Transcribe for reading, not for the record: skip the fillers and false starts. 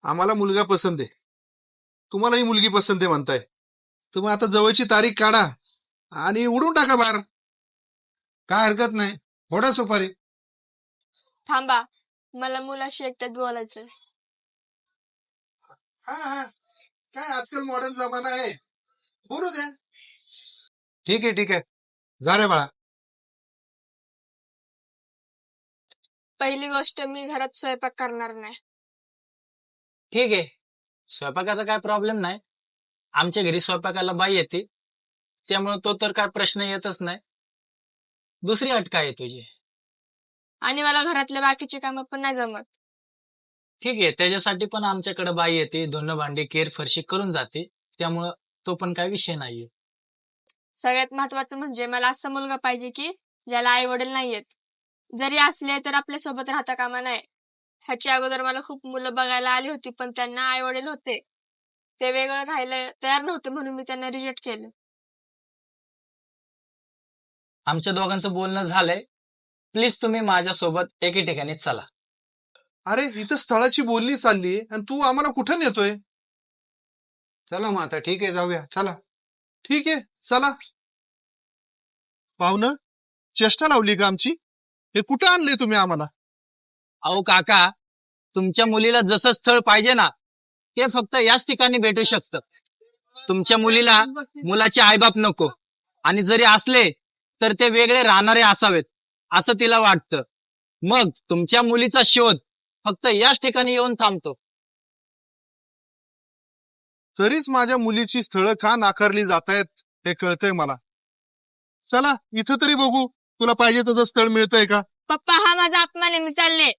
आम्हाला मुलगा पसंत आहे, तुम्हालाही मुलगी पसंत आहे म्हणताय, तुम्ही आता जवळची तारीख काढा आणि उडून टाका बाहेर. काय हरकत नाही, फोडा सुपारी. थांबा, मला मुलाशी एकट्यात बोलायचंय. हा हा, काय आजकाल मॉडर्न जमाना आहे, बोलू द्या. ठीक आहे ठीक आहे, जा रे बाळा. पहिली गोष्ट, मी घरात स्वयंपाक करणार नाही. ठीक आहे, स्वयंपाकाचा काय प्रॉब्लेम नाही. आमच्या घरी स्वयंपाकाला बाई येते, त्यामुळे तो तर काय प्रश्न येतच नाही. दुसरी अट काय आहे तुझी? आणि मला घरातले बाकीचे कामं पण नाही जमत. ठीक आहे, त्याच्यासाठी पण आमच्याकडे बाई येते, धुणं भांडी केर फरशी करून जाते, त्यामुळं तो पण काय विषय नाहीये. सगळ्यात महत्वाचं म्हणजे मला असा मुलगा पाहिजे की ज्याला आई वडील नाहीयेत. जरी असले तर आपल्या सोबत राहता कामा नये. ह्याच्या अगोदर मला खूप मुलं बघायला आली होती, पण त्यांना आई वडील होते, ते वेगळं राहायला तयार नव्हते, म्हणून मी त्यांना रिजेक्ट केलं. आमच्या दोघांचं बोलणं झालंय, प्लीज तुम्ही माझ्यासोबत एके ठिकाणी चला. अरे इथं स्थळाची बोलणी चालली आणि तू आम्हाला कुठं नेतोय? चला मग आता, ठीक आहे, जाऊया, चला. ठीक आहे, चला. पाहुणं, चेष्टा लावली का आमची? हे कुठं आणले तुम्ही आम्हाला? अहो काका, तुमच्या मुलीला जसं स्थळ पाहिजे ना, ते फक्त याच ठिकाणी भेटू शकतं. तुमच्या मुलीला मुलाचे आईबाप नको, आणि जरी असले तर ते वेगळे राहणारे असावेत असं तिला वाटतं. मग तुमच्या मुलीचा शोध फक्त याच ठिकाणी येऊन थांबतो. तरीच माझ्या मुलीची स्थळं का नाकारली जातायत हे कळतंय मला. चला इथं तरी बघू, तुला पाहिजे तसं स्थळ मिळतंय का? पप्पा, हा माझा अपमान आहे, मी चालले.